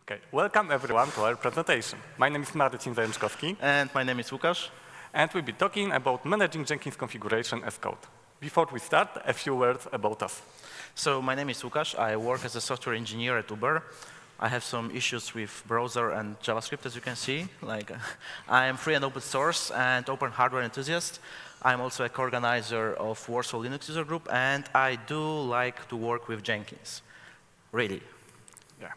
Okay, welcome everyone to our presentation. My name is Marcin Zajączkowski. And my name is Łukasz. And we'll be talking about managing Jenkins configuration as code. Before we start, a few words about us. So my name is Łukasz. I work as a software engineer at Uber. I have some issues with browser and JavaScript, as you can see. I am free and open source and open hardware enthusiast. I'm also a co-organizer of Warsaw Linux user group, and I do like to work with Jenkins. Really. Yeah.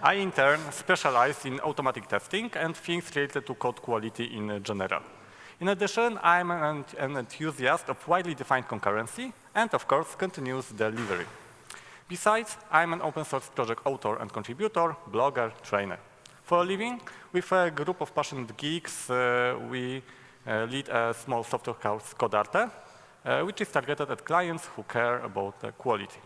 I, in turn, specialize in automatic testing and things related to code quality in general. In addition, I'm an enthusiast of widely defined concurrency and, of course, continuous delivery. Besides, I'm an open source project author and contributor, blogger, trainer. For a living, with a group of passionate geeks, we lead a small software house, Codarte, which is targeted at clients who care about quality.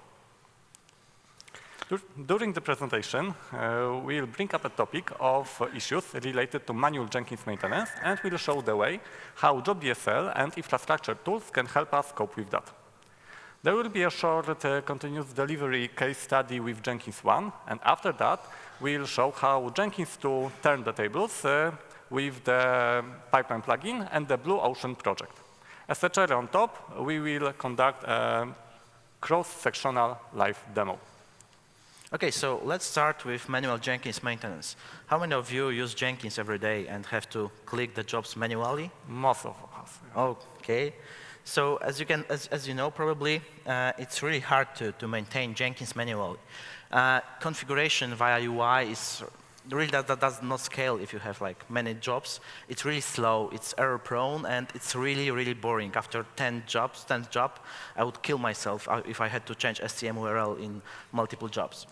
During the presentation, we'll bring up a topic of issues related to manual Jenkins maintenance, and we'll show the way how Job DSL and infrastructure tools can help us cope with that. There will be a short continuous delivery case study with Jenkins 1, and after that, we'll show how Jenkins 2 turned the tables with the pipeline plugin and the Blue Ocean project. As a cherry on top, we will conduct a cross-sectional live demo. OK, so let's start with manual Jenkins maintenance. How many of you use Jenkins every day and have to click the jobs manually? Most of us. Yeah. OK. So as you know, probably, it's really hard to maintain Jenkins manually. Configuration via UI is really that does not scale if you have many jobs. It's really slow, it's error prone, and it's really, really boring. After 10th job, I would kill myself if I had to change SCM URL in multiple jobs.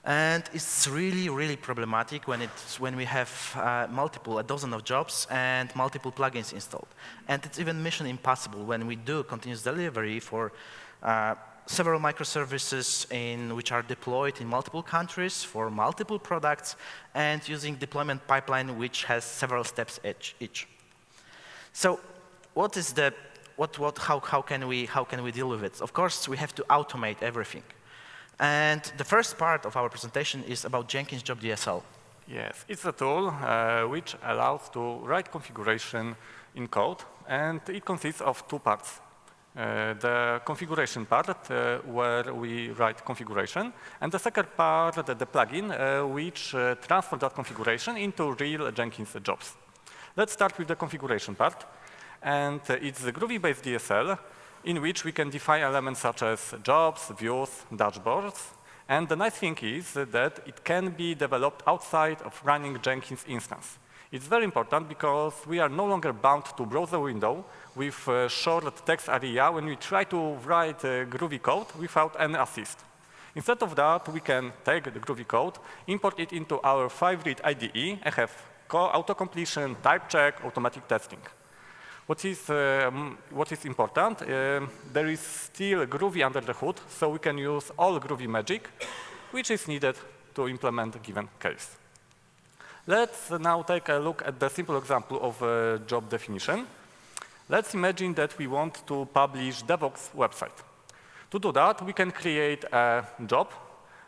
And it's really, really problematic when we have a dozen of jobs and multiple plugins installed. And it's even mission impossible when we do continuous delivery for several microservices which are deployed in multiple countries for multiple products and using deployment pipeline which has several steps each. So how can we deal with it? Of course, we have to automate everything. And the first part of our presentation is about Jenkins Job DSL. Yes, it's a tool which allows to write configuration in code, and it consists of two parts. The configuration part, where we write configuration, and the second part, the plugin, which transfers that configuration into real Jenkins jobs. Let's start with the configuration part. And it's the Groovy-based DSL, in which we can define elements such as jobs, views, dashboards. And the nice thing is that it can be developed outside of running Jenkins instance. It's very important because we are no longer bound to browser window with a short text area when we try to write Groovy code without any assist. Instead of that, we can take the Groovy code, import it into our favorite IDE, and have auto-completion, type check, automatic testing. What is important, there is still Groovy under the hood, so we can use all Groovy magic, which is needed to implement a given case. Let's now take a look at the simple example of a job definition. Let's imagine that we want to publish Devoxx website. To do that, we can create a job.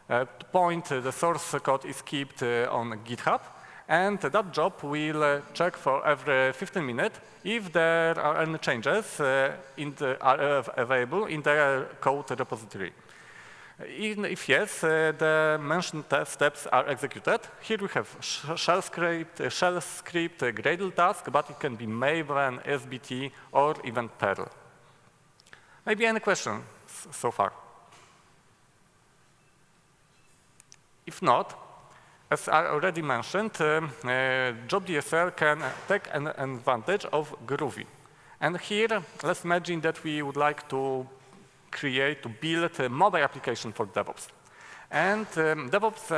The source code is kept on GitHub, and that job will check for every 15 minutes if there are any changes available in the code repository. If yes, the mentioned steps are executed. Here we have shell script, Gradle task, but it can be Maven, SBT, or even Perl. Maybe any questions so far? If not, as I already mentioned, Job DSL can take an advantage of Groovy. And here, let's imagine that we would like to build a mobile application for DevOps. And Devoxx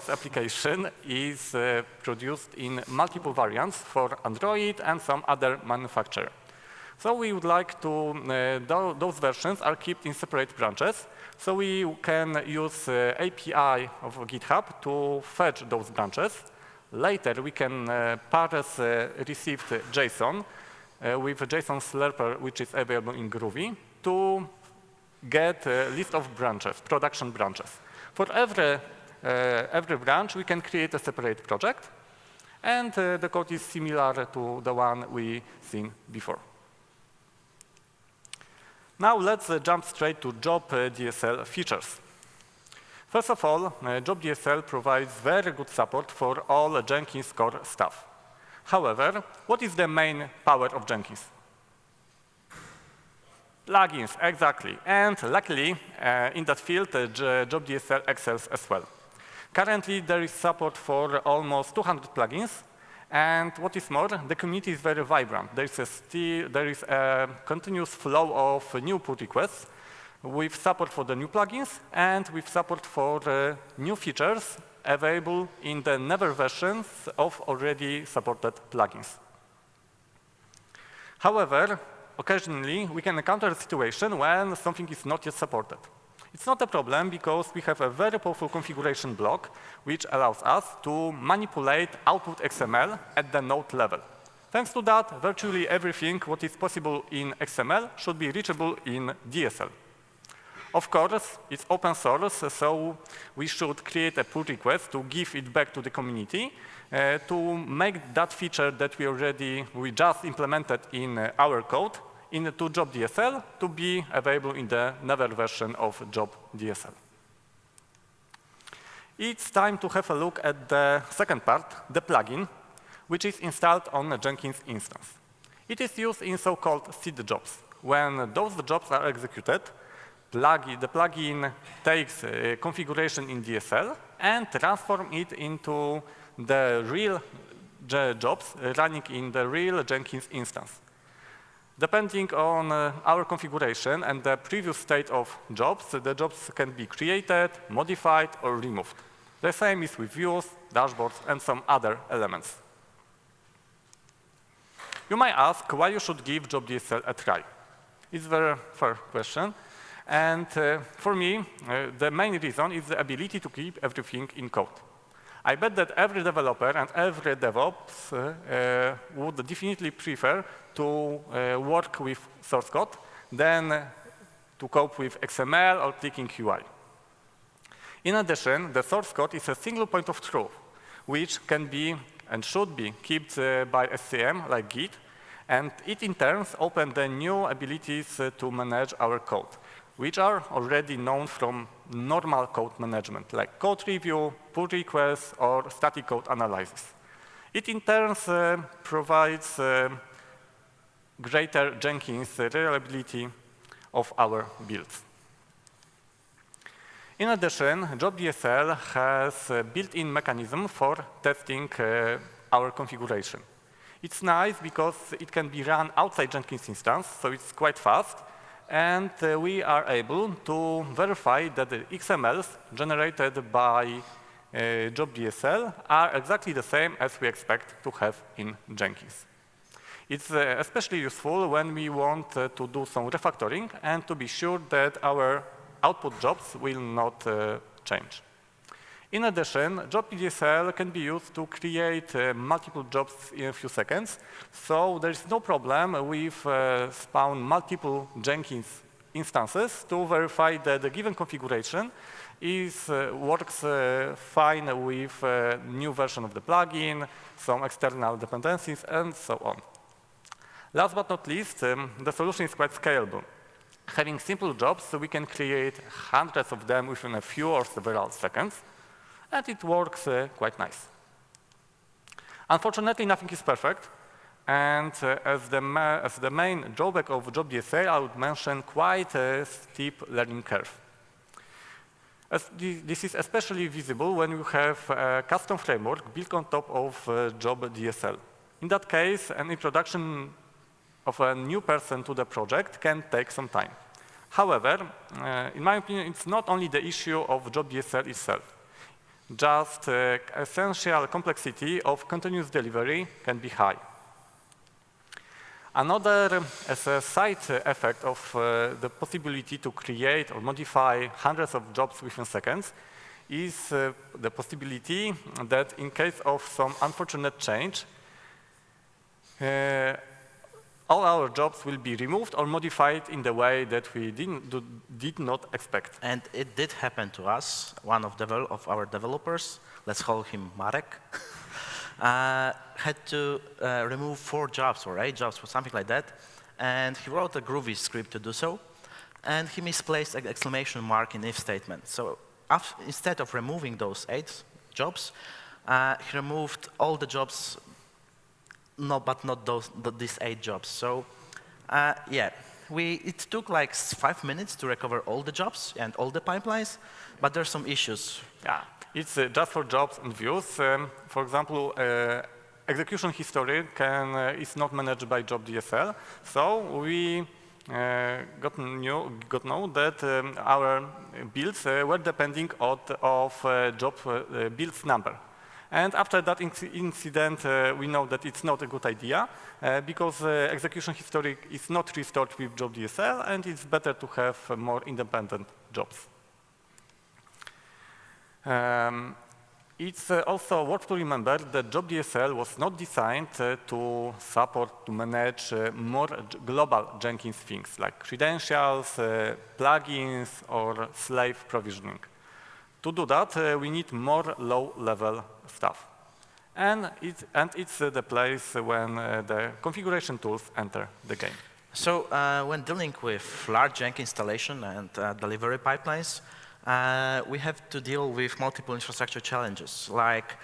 application is produced in multiple variants for Android and some other manufacturer. So we would like to, those versions are kept in separate branches. So we can use API of GitHub to fetch those branches. Later, we can parse received JSON with a JSON slurper, which is available in Groovy, to get a list of branches, production branches. For every every branch, we can create a separate project. And the code is similar to the one we seen before. Now let's jump straight to Job DSL features. First of all, Job DSL provides very good support for all Jenkins core stuff. However, what is the main power of Jenkins? Plugins, exactly. And luckily, in that field, Job DSL excels as well. Currently, there is support for almost 200 plugins. And what is more, the community is very vibrant. There is a continuous flow of new pull requests with support for the new plugins and with support for new features available in the newer versions of already supported plugins. However, occasionally, we can encounter a situation when something is not yet supported. It's not a problem because we have a very powerful configuration block which allows us to manipulate output XML at the node level. Thanks to that, virtually everything what is possible in XML should be reachable in DSL. Of course, it's open source, so we should create a pull request to give it back to the community to make that feature that we just implemented in our code into Job DSL to be available in the newer version of Job DSL. It's time to have a look at the second part, the plugin, which is installed on a Jenkins instance. It is used in so-called seed jobs. When those jobs are executed, the plugin takes configuration in DSL and transforms it into the real jobs running in the real Jenkins instance. Depending on our configuration and the previous state of jobs, the jobs can be created, modified, or removed. The same is with views, dashboards, and some other elements. You might ask why you should give Job DSL a try. It's a very fair question. And for me, the main reason is the ability to keep everything in code. I bet that every developer and every DevOps would definitely prefer to work with source code than to cope with XML or clicking UI. In addition, the source code is a single point of truth, which can be and should be kept by SCM like Git, and it in turn opens the new abilities to manage our code, which are already known from normal code management, like code review, pull requests, or static code analysis. It in turn provides greater Jenkins reliability of our builds. In addition, Job DSL has a built-in mechanism for testing our configuration. It's nice because it can be run outside Jenkins instance, so it's quite fast. And we are able to verify that the XMLs generated by Job DSL are exactly the same as we expect to have in Jenkins. It's especially useful when we want to do some refactoring and to be sure that our output jobs will not change. In addition, Job DSL can be used to create multiple jobs in a few seconds, so there is no problem with spawn multiple Jenkins instances to verify that the given configuration works fine with a new version of the plugin, some external dependencies, and so on. Last but not least, the solution is quite scalable. Having simple jobs, so we can create hundreds of them within a few or several seconds, and it works quite nice. Unfortunately, nothing is perfect, and as the main drawback of Job DSL, I would mention quite a steep learning curve. This is especially visible when you have a custom framework built on top of Job DSL. In that case, an introduction of a new person to the project can take some time. However, in my opinion, it's not only the issue of Job DSL itself. Just essential complexity of continuous delivery can be high. Another, as a side effect of the possibility to create or modify hundreds of jobs within seconds, is the possibility that in case of some unfortunate change, all our jobs will be removed or modified in the way that we did not expect. And it did happen to us. One of our developers, let's call him Marek, had to remove 4 jobs or 8 jobs or something like that. And he wrote a Groovy script to do so. And he misplaced an exclamation mark in if statement. So instead of removing those 8 jobs, he removed all the jobs, but not these 8 jobs. So yeah, it took like 5 minutes to recover all the jobs and all the pipelines, but there's some issues. Yeah, it's just for jobs and views. For example, execution history is not managed by Job DSL, so we got know that our builds were depending of job builds number. And after that incident, we know that it's not a good idea because execution history is not restored with Job DSL, and it's better to have more independent jobs. It's also worth to remember that Job DSL was not designed to support, to manage more global Jenkins things like credentials, plugins, or slave provisioning. To do that, we need more low-level stuff. And it's the place when the configuration tools enter the game. So when dealing with large Jenkins installation and delivery pipelines, we have to deal with multiple infrastructure challenges, like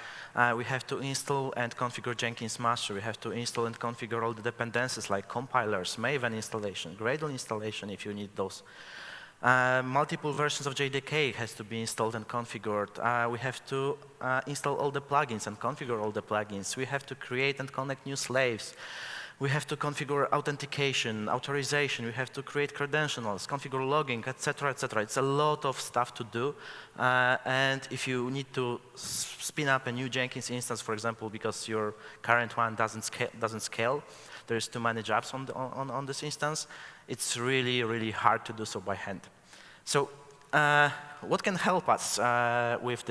we have to install and configure Jenkins master, we have to install and configure all the dependencies like compilers, Maven installation, Gradle installation if you need those. Multiple versions of JDK has to be installed and configured. We have to install all the plugins and configure all the plugins. We have to create and connect new slaves. We have to configure authentication, authorization. We have to create credentials, configure logging, etc., etc. It's a lot of stuff to do. And if you need to spin up a new Jenkins instance, for example, because your current one doesn't scale, there's too many jobs on this instance, it's really, really hard to do so by hand. So what can help us with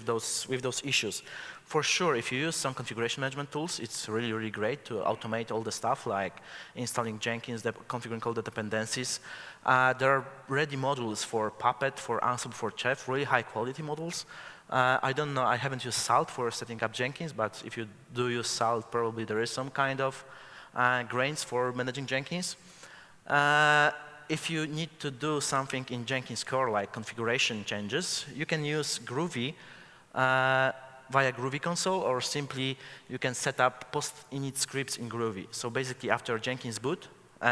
those issues? For sure, if you use some configuration management tools, it's really, really great to automate all the stuff like installing Jenkins, configuring all the dependencies. There are ready modules for Puppet, for Ansible, for Chef, really high quality modules. I don't know, I haven't used Salt for setting up Jenkins, but if you do use Salt, probably there is some kind of grains for managing Jenkins. If you need to do something in Jenkins core, like configuration changes, you can use Groovy via Groovy console, or simply you can set up post-init scripts in Groovy. So basically, after Jenkins boot,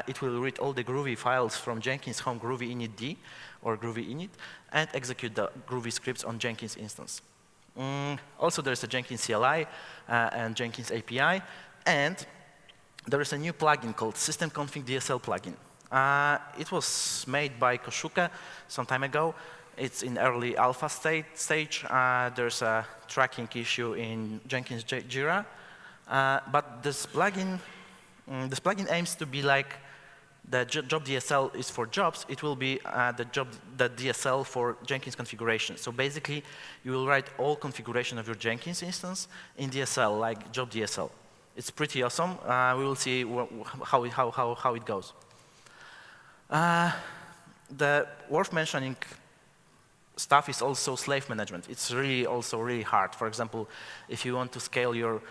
it will read all the Groovy files from Jenkins home Groovy init d or Groovy init and execute the Groovy scripts on Jenkins instance. Also, there's a Jenkins CLI and Jenkins API, and there is a new plugin called System Config DSL plugin. It was made by Koszuke some time ago. It's in early alpha stage. There's a tracking issue in Jenkins Jira. But this plugin aims to be like the Job DSL is for jobs. It will be the DSL for Jenkins configuration. So basically, you will write all configuration of your Jenkins instance in DSL, like Job DSL. It's pretty awesome. We will see how it goes. The worth mentioning stuff is also slave management. It's also really hard. For example, if you want to scale your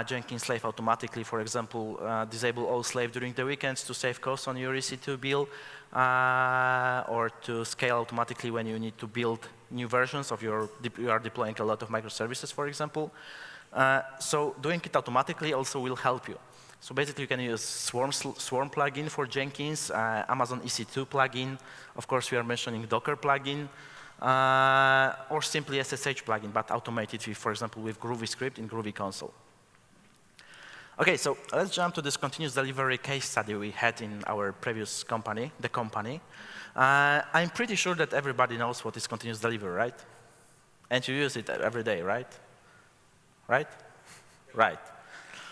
Jenkins slave automatically, for example, disable all slave during the weekends to save costs on your EC2 bill, or to scale automatically when you need to build new versions of you are deploying a lot of microservices, for example. So doing it automatically also will help you. So basically, you can use Swarm plugin for Jenkins, Amazon EC2 plugin. Of course, we are mentioning Docker plugin, or simply SSH plugin, but automated with, for example, with Groovy script in Groovy console. Okay, so let's jump to this continuous delivery case study we had in our previous company, the company. I'm pretty sure that everybody knows what is continuous delivery, right? And you use it every day, right? Right? Right.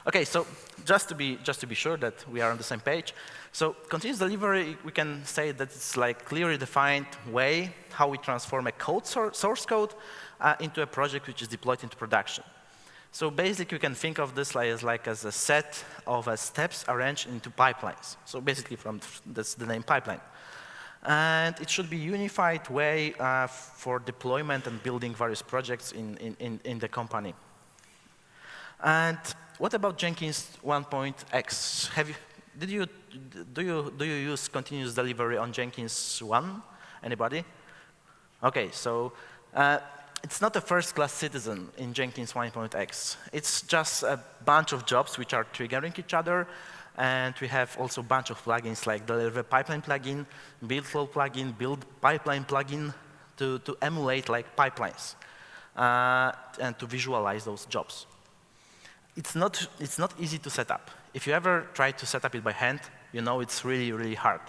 Okay, so just to be sure that we are on the same page, so continuous delivery, we can say that it's like clearly defined way how we transform a source code into a project which is deployed into production. So basically, you can think of this as a set of steps arranged into pipelines. So basically, that's the name pipeline. And it should be a unified way for deployment and building various projects in the company. And what about Jenkins 1.x? Do you use continuous delivery on Jenkins 1? Anybody? Okay, so it's not a first-class citizen in Jenkins 1.x. It's just a bunch of jobs which are triggering each other, and we have also a bunch of plugins like the pipeline plugin, build flow plugin, build pipeline plugin to emulate like pipelines and to visualize those jobs. It's not easy to set up. If you ever try to set up it by hand, you know it's really, really hard.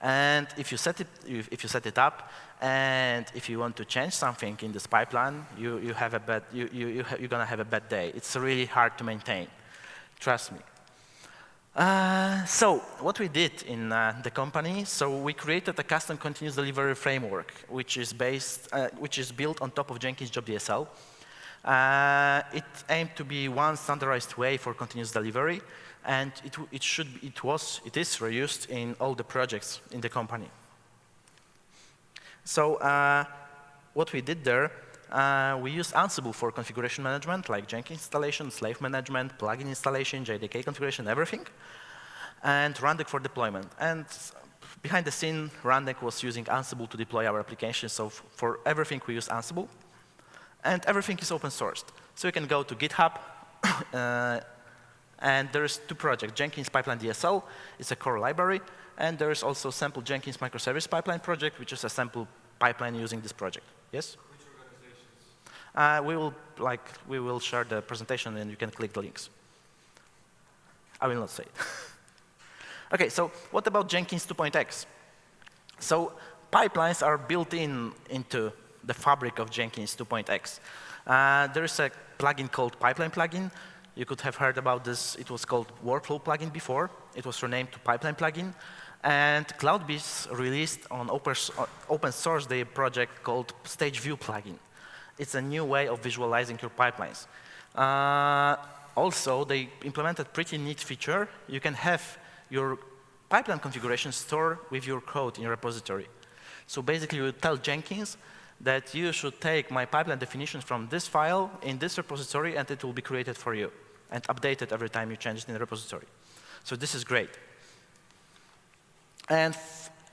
And if you set it up, and if you want to change something in this pipeline, you're gonna have a bad day. It's really hard to maintain. Trust me. So what we did in the company, so we created a custom continuous delivery framework, which is built on top of Jenkins Job DSL. It aimed to be one standardized way for continuous delivery, and it is reused in all the projects in the company. So what we did there, we used Ansible for configuration management, like Jenkins installation, slave management, plugin installation, JDK configuration, everything, and Rundeck for deployment. And behind the scene, Rundeck was using Ansible to deploy our application. So for everything, we use Ansible. And everything is open sourced. So you can go to GitHub, and there's two projects. Jenkins Pipeline DSL is a core library, and there's also sample Jenkins microservice pipeline project, which is a sample pipeline using this project. Yes? Which organizations? We will share the presentation, and you can click the links. I will not say it. Okay, so what about Jenkins 2.x? So pipelines are built into the fabric of Jenkins 2.x. There is a plugin called Pipeline plugin. You could have heard about this. It was called Workflow plugin before. It was renamed to Pipeline plugin. And CloudBees released on open source the project called Stage View plugin. It's a new way of visualizing your pipelines. Also, they implemented pretty neat feature. You can have your pipeline configuration stored with your code in your repository. So basically, you tell Jenkins that you should take my pipeline definitions from this file in this repository, and it will be created for you and updated every time you change it in the repository. So this is great. And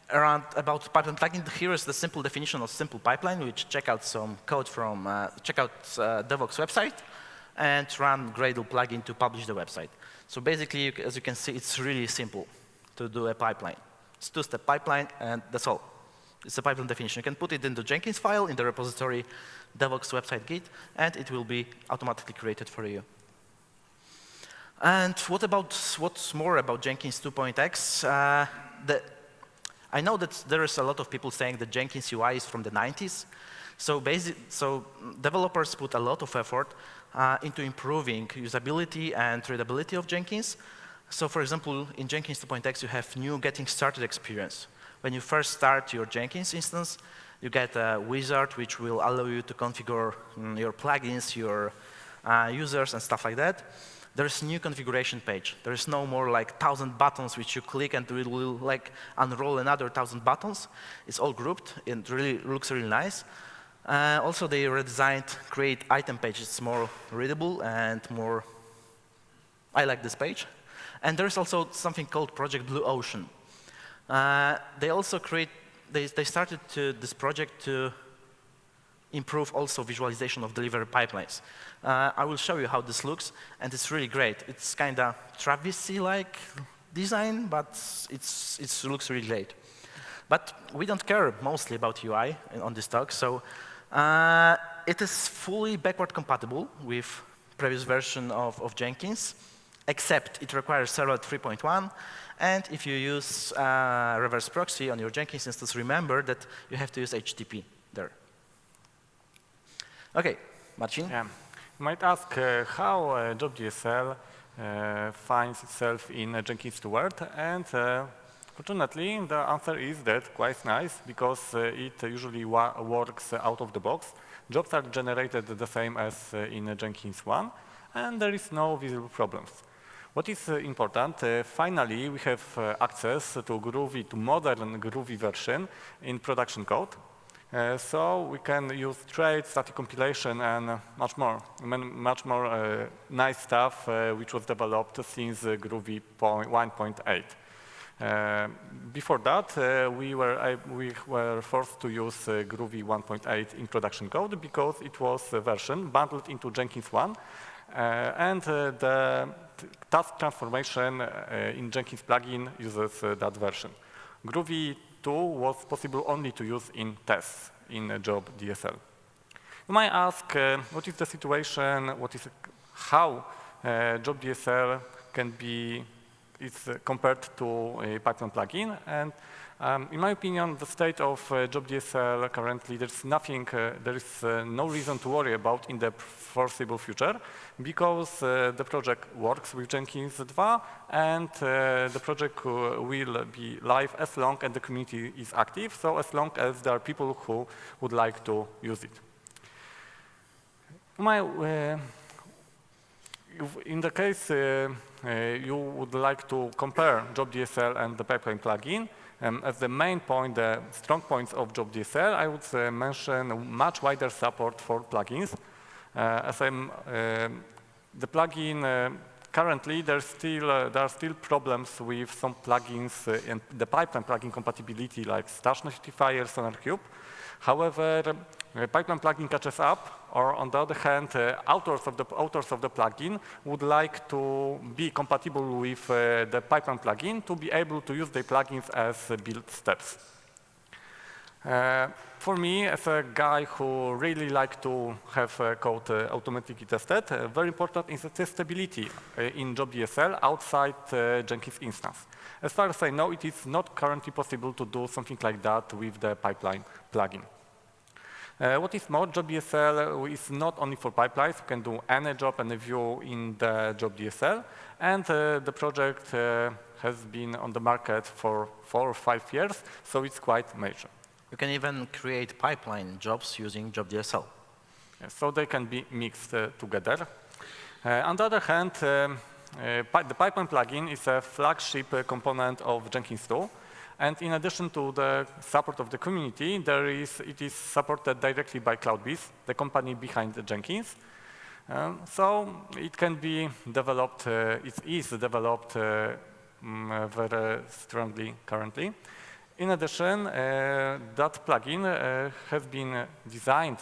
about pipeline plugin, here is the simple definition of simple pipeline, which check out some code from Devoxx website and run Gradle plugin to publish the website. So basically, as you can see, it's really simple to do a pipeline. It's a two-step pipeline, and that's all. It's a pipeline definition. You can put it in the Jenkins file, in the repository, Devoxx website Git, and it will be automatically created for you. And what's more about Jenkins 2.x? I know that there is a lot of people saying that Jenkins UI is from the 90s. So developers put a lot of effort into improving usability and readability of Jenkins. So for example, in Jenkins 2.x, you have new getting started experience. When you first start your Jenkins instance, you get a wizard which will allow you to configure your plugins, your users, and stuff like that. There's a new configuration page. There is no more like 1,000 buttons which you click and it will like unroll another 1,000 buttons. It's all grouped. It really looks really nice. Also, they redesigned create item page. It's more readable and more. I like this page. And there's also something called Project Blue Ocean. They also started this project to improve also visualization of delivery pipelines. I will show you how this looks, and it's really great. It's kind of Travis-like design, but it looks really great. But we don't care mostly about UI on this talk, so it is fully backward compatible with previous version of Jenkins, except it requires Servlet 3.1, and if you use reverse proxy on your Jenkins instance, remember that you have to use HTTP there. Okay, Marcin? Yeah. You might ask how Job DSL finds itself in Jenkins 2 world, and fortunately, the answer is that quite nice, because it usually works out of the box. Jobs are generated the same as in Jenkins 1, and there is no visible problems. What is important, finally, we have access to Groovy, to modern Groovy version in production code. So we can use traits, static compilation, and much more nice stuff which was developed since Groovy 1.8. Before that, we were forced to use Groovy 1.8 in production code because it was a version bundled into Jenkins 1, and the task transformation in Jenkins plugin uses that version. Groovy 2 was possible only to use in tests in Job DSL. You might ask, what is the situation? How Job DSL can be compared to a Pipeline plugin? And in my opinion, the state of Job DSL currently, there is no reason to worry about in the foreseeable future, because the project works with Jenkins 2, and the project will be live as long as the community is active, so as long as there are people who would like to use it. In the case you would like to compare Job DSL and the Pipeline plugin, as the main point, the strong points of Job DSL, I would mention much wider support for plugins. The plugin currently there are still problems with some plugins and the Pipeline plugin compatibility, like Stash Notifier, SonarQube. However, Pipeline plugin catches up, or on the other hand, authors of the plugin would like to be compatible with the Pipeline plugin to be able to use the plugins as build steps. For me, as a guy who really like to have code automatically tested, very important is the testability in Job DSL outside Jenkins instance. As far as I know, it is not currently possible to do something like that with the Pipeline plugin. What is more, Job DSL is not only for pipelines. You can do any job, any view in the Job DSL, and the project has been on the market for 4 or 5 years, so it's quite major. You can even create pipeline jobs using Job DSL. Yes, so they can be mixed together. On the other hand, the Pipeline plugin is a flagship component of Jenkins 2. And in addition to the support of the community, it is supported directly by CloudBees, the company behind the Jenkins. So it can be developed, it is developed very strongly currently. In addition, that plugin has been designed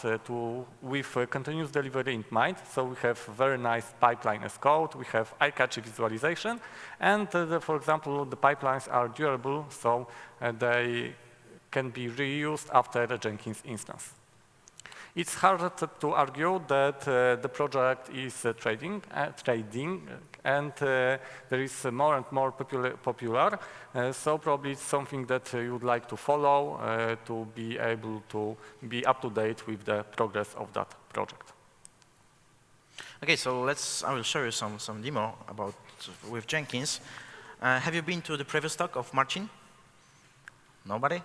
with continuous delivery in mind. So we have very nice pipeline as code. We have eye-catchy visualization. And for example, the pipelines are durable, so they can be reused after the Jenkins instance. It's hard to argue that the project is trading, and there is more and more popular. So probably it's something that you would like to follow to be able to be up to date with the progress of that project. Okay, so I will show you some demo with Jenkins. Have you been to the previous talk of Marcin? Nobody?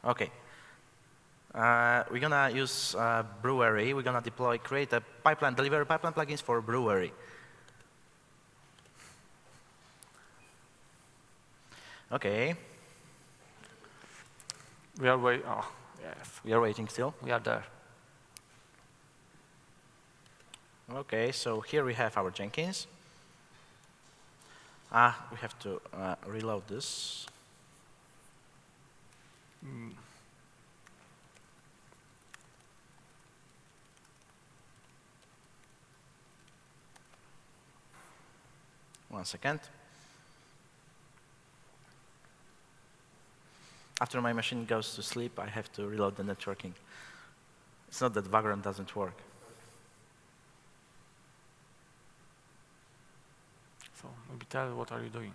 Okay. We're gonna use Brewery. We're gonna create a delivery pipeline plugins for Brewery. Okay. We are waiting. Oh, yes. We are waiting still. We are there. Okay, so here we have our Jenkins. We have to reload this. One second. After my machine goes to sleep, I have to reload the networking. It's not that Vagrant doesn't work. So maybe tell what are you doing?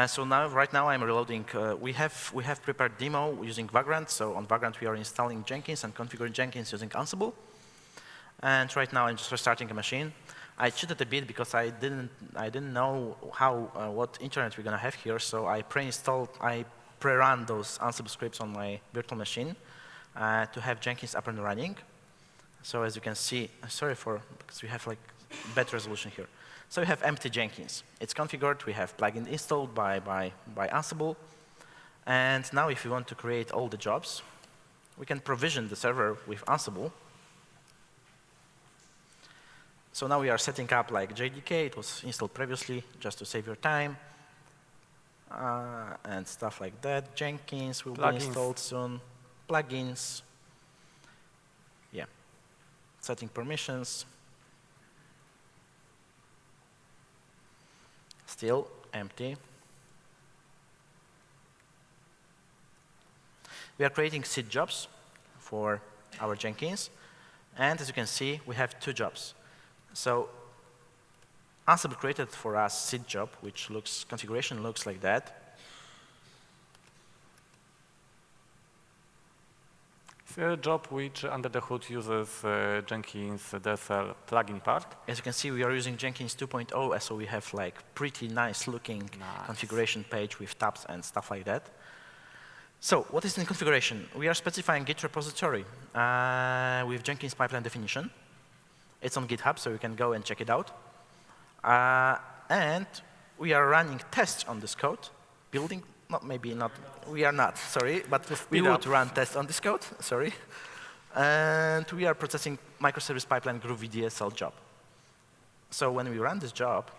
So right now, I'm reloading. We have prepared demo using Vagrant. So on Vagrant, we are installing Jenkins and configuring Jenkins using Ansible. And right now, I'm just restarting a machine. I cheated a bit because I didn't know what internet we're gonna have here. So I pre-run those Ansible scripts on my virtual machine to have Jenkins up and running. So as you can see, because we have like better resolution here. So we have empty Jenkins. It's configured. We have plugin installed by Ansible. And now if we want to create all the jobs, we can provision the server with Ansible. So now we are setting up like JDK. It was installed previously just to save your time. And stuff like that. Jenkins will be installed soon. Plugins. Yeah. Setting permissions. Still empty. We are creating seed jobs for our Jenkins. And as you can see, we have 2 jobs. So Ansible created for us seed job, which configuration looks like that. It's a job which under the hood uses Jenkins DSL plugin part. As you can see, we are using Jenkins 2.0, so we have like pretty nice looking configuration page with tabs and stuff like that. So what is in configuration? We are specifying Git repository with Jenkins pipeline definition. It's on GitHub, so you can go and check it out. And we are running tests on this code, building, we are not, sorry, but we would run tests on this code, sorry. And we are processing microservice pipeline Groovy DSL job. So when we run this job,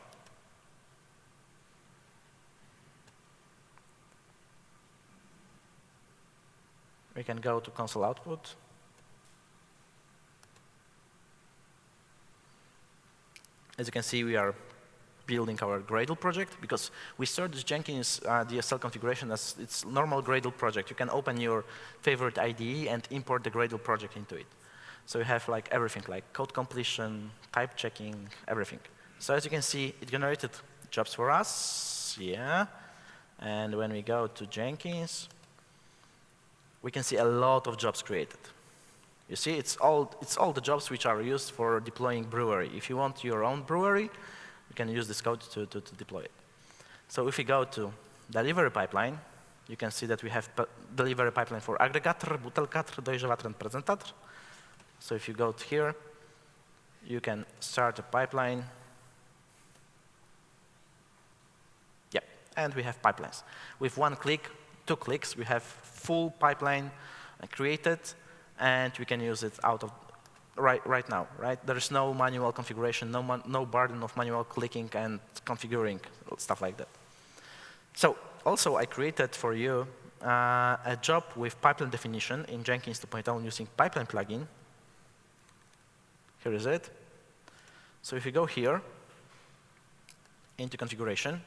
we can go to console output. As you can see, we are building our Gradle project because we stored this Jenkins DSL configuration as its normal Gradle project. You can open your favorite IDE and import the Gradle project into it. So you have like everything, like code completion, type checking, everything. So as you can see, it generated jobs for us, yeah. And when we go to Jenkins, we can see a lot of jobs created. You see, it's all the jobs which are used for deploying brewery. If you want your own brewery, you can use this code to deploy it. So if we go to delivery pipeline, you can see that we have delivery pipeline for agregator, butelkator, dojrzewator, and prezentator. So if you go to here, you can start a pipeline. Yeah, and we have pipelines. With 1 click, 2 clicks, we have full pipeline created, and we can use it out of right now, right? There is no manual configuration, no burden of manual clicking and configuring, stuff like that. So also I created for you a job with pipeline definition in Jenkins 2.0 using pipeline plugin. Here is it. So if you go here into configuration,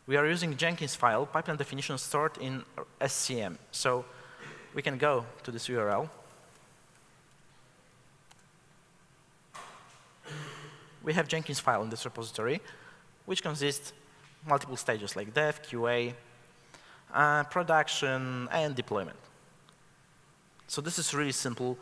we are using Jenkins file, pipeline definition stored in SCM. So we can go to this URL. We have Jenkins file in this repository, which consists multiple stages like dev, QA, production, and deployment. So this is really simple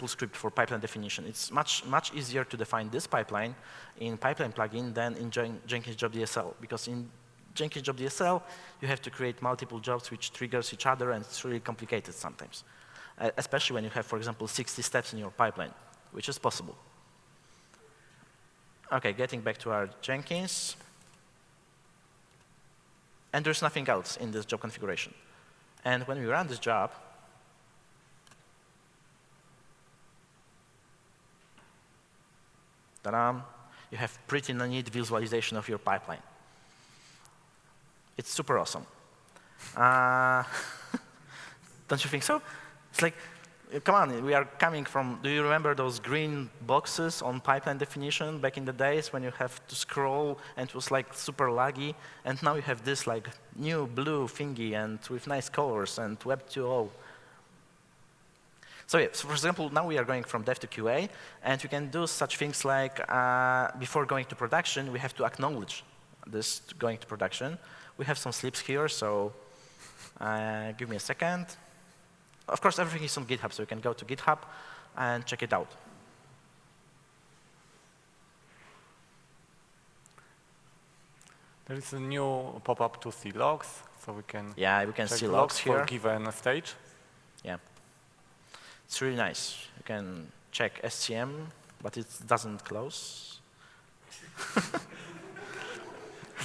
script for pipeline definition. It's much easier to define this pipeline in pipeline plugin than in Jenkins Job DSL, because in Jenkins Job DSL, you have to create multiple jobs which triggers each other, and it's really complicated sometimes, especially when you have, for example, 60 steps in your pipeline, which is possible. OK, getting back to our Jenkins. And there's nothing else in this job configuration. And when we run this job, ta-da, you have pretty neat visualization of your pipeline. It's super awesome. Don't you think so? It's like, come on, we are coming from, do you remember those green boxes on pipeline definition back in the days when you have to scroll and it was like super laggy? And now you have this like new blue thingy and with nice colors and Web 2.0. So yeah, so for example, now we are going from dev to QA, and we can do such things like before going to production, we have to acknowledge this going to production. We have some slips here, so give me a second. Of course, everything is on GitHub, so you can go to GitHub and check it out. There is a new pop-up to see logs, so we can we can check see the logs here for given stage. Yeah. It's really nice. You can check SCM, but it doesn't close.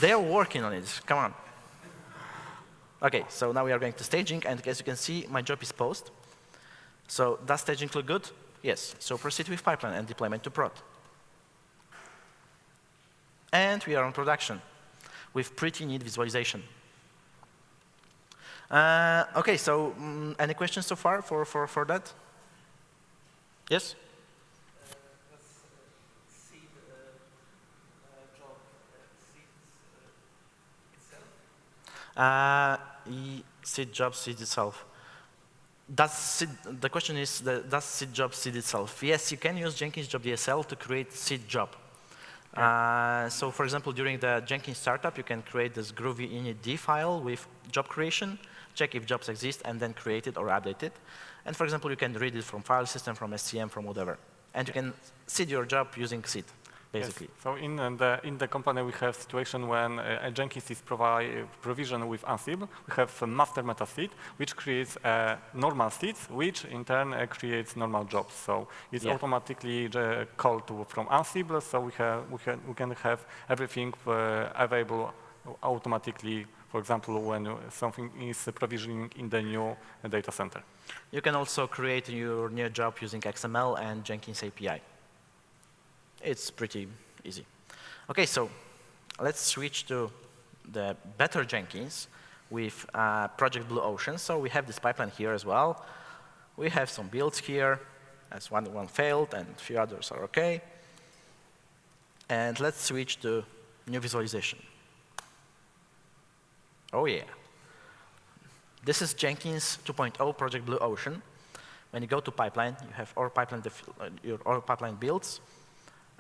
They are working on it. Come on. OK, so now we are going to staging. And as you can see, my job is post. So does staging look good? Yes. So proceed with pipeline and deployment to prod. And we are on production with pretty neat visualization. OK, so any questions so far for that? Yes? Seed job seed itself. The question is, does seed job seed itself? Yes, you can use Jenkins Job DSL to create seed job. Yeah. So for example, during the Jenkins startup, you can create this Groovy init file with job creation, check if jobs exist, and then create it or update it. And for example, you can read it from file system, from SCM, from whatever. And you can seed your job using seed, basically. Yes. So in the company, we have situation when Jenkins is provisioned with Ansible. We have a master meta seed, which creates normal seeds, which in turn creates normal jobs. So it's automatically called from Ansible. So we can have everything available automatically. For example, when something is provisioning in the new data center. You can also create your new job using XML and Jenkins API. It's pretty easy. OK, so let's switch to the better Jenkins with Project Blue Ocean. So we have this pipeline here as well. We have some builds here, as one failed, and a few others are OK. And let's switch to new visualization. Oh, yeah. This is Jenkins 2.0 Project Blue Ocean. When you go to pipeline, you have your all pipeline builds.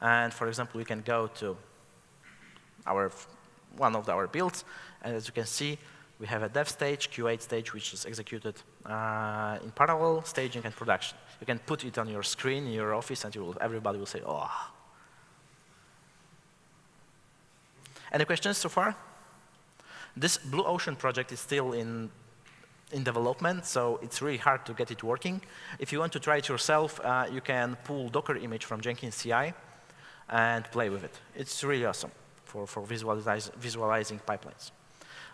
And for example, we can go to one of our builds. And as you can see, we have a dev stage, Q8 stage, which is executed in parallel, staging and production. You can put it on your screen in your office, and everybody will say, oh. Any questions so far? This Blue Ocean project is still in development, so it's really hard to get it working. If you want to try it yourself, you can pull Docker image from Jenkins CI and play with it. It's really awesome for visualizing pipelines.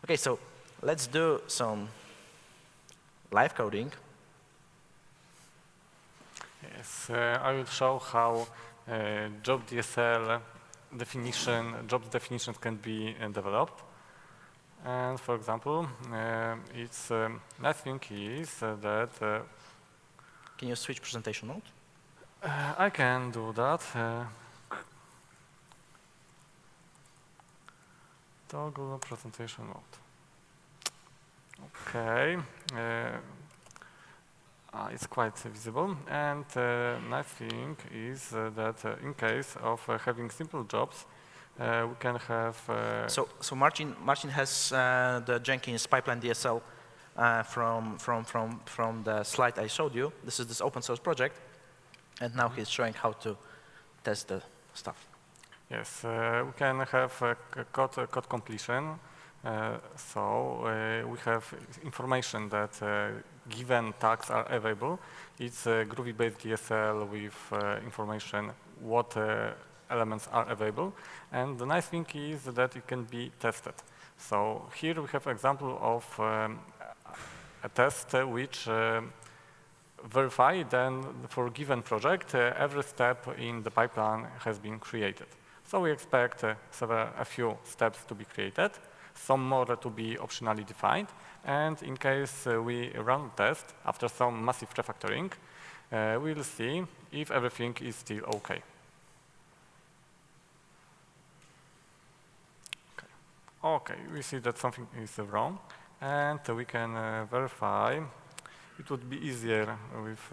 OK, so let's do some live coding. Yes, I will show how job DSL job definitions can be developed. And for example, it's nice thing is that. Can you switch presentation mode? I can do that. Toggle presentation mode. OK. It's quite visible. And nice thing is that in case of having simple jobs, we can have. So Marcin has the Jenkins pipeline DSL from the slide I showed you. This is this open source project, and now he's showing how to test the stuff. Yes, we can have code completion. So we have information that given tags are available. It's a Groovy-based DSL with information what elements are available. And the nice thing is that it can be tested. So here we have an example of a test which verify then for a given project, every step in the pipeline has been created. So we expect a few steps to be created, some more to be optionally defined, and in case we run the test after some massive refactoring, we'll see if everything is still OK. OK, we see that something is wrong, and we can verify. It would be easier with,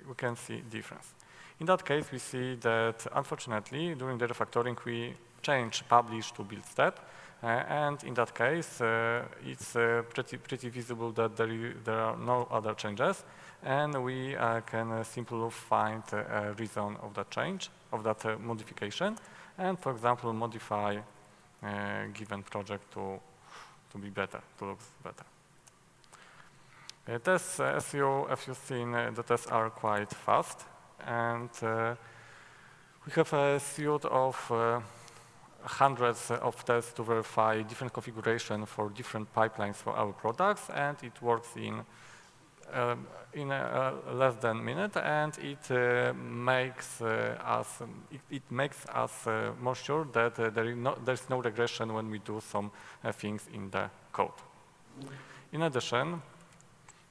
we can see difference. In that case, we see that, unfortunately, during the refactoring, we change publish to build step. And in that case, it's pretty visible that there are no other changes. And we can simply find a reason of that change, of that modification. And, for example, modify given project to be better, to look better. Tests, as you've seen, the tests are quite fast, and we have a suite of hundreds of tests to verify different configuration for different pipelines for our products, and it works in less than a minute, and it makes us more sure that there's no regression when we do some things in the code. In addition,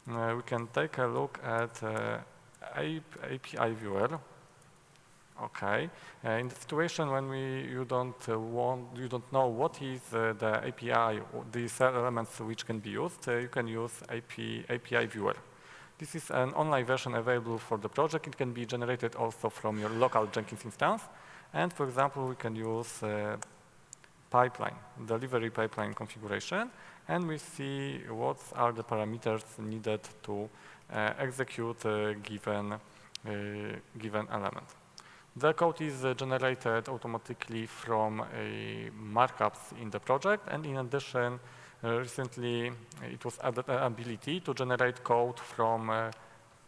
we can take a look at API viewer. Okay, in the situation when you don't know what is the API or these elements which can be used, you can use API viewer. This is an online version available for the project. It can be generated also from your local Jenkins instance. And for example, we can use delivery pipeline configuration, and we see what are the parameters needed to execute a given element. The code is generated automatically from markups in the project, and in addition, recently it was added an ability to generate code from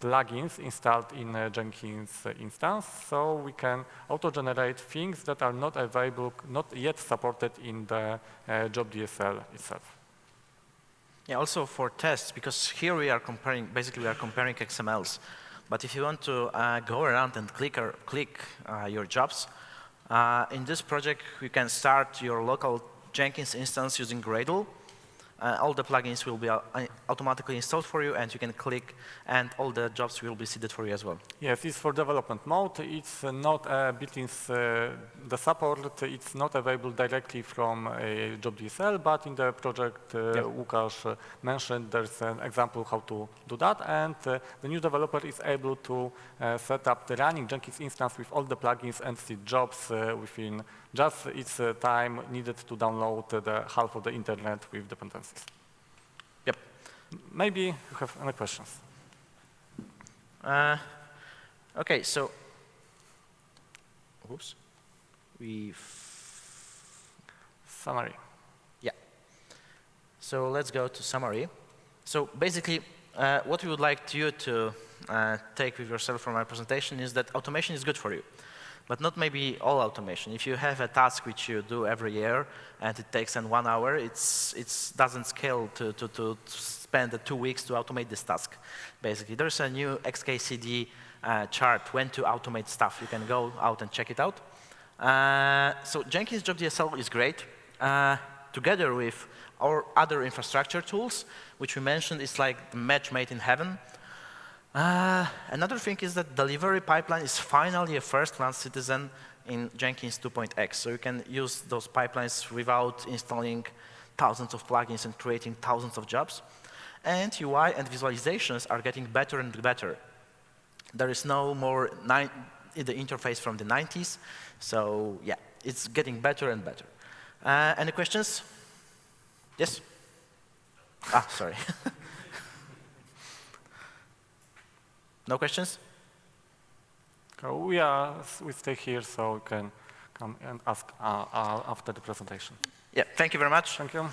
plugins installed in Jenkins instance, so we can auto-generate things that are not available, not yet supported in the Job DSL itself. Yeah, also for tests, because here we are comparing, basically we are comparing XMLs. But if you want to go around and click your jobs, in this project you can start your local Jenkins instance using Gradle. All the plugins will be automatically installed for you, and you can click, and all the jobs will be seeded for you as well. Yes, it's for development mode. It's not built-in, the support, it's not available directly from a Job DSL, but in the project Łukasz mentioned, there's an example how to do that, and the new developer is able to set up the running Jenkins instance with all the plugins and see jobs within just its time needed to download the half of the internet with dependencies. Yep. Maybe you have any questions. Okay, so, oops, Summary. Yeah. So let's go to summary. So basically, what we would like you to take with yourself from our presentation is that automation is good for you. But not maybe all automation. If you have a task which you do every year and it takes 1 hour, it doesn't scale to spend 2 weeks to automate this task. Basically, there's a new XKCD chart when to automate stuff. You can go out and check it out. So Jenkins Job DSL is great. Together with our other infrastructure tools, which we mentioned, is like the match made in heaven. Another thing is that delivery pipeline is finally a first-class citizen in Jenkins 2.x. So you can use those pipelines without installing thousands of plugins and creating thousands of jobs. And UI and visualizations are getting better and better. There is no more the interface from the 90s. So yeah, it's getting better and better. Any questions? Yes? Sorry. No questions? We stay here, so you can come and ask after the presentation. Yeah, thank you very much. Thank you.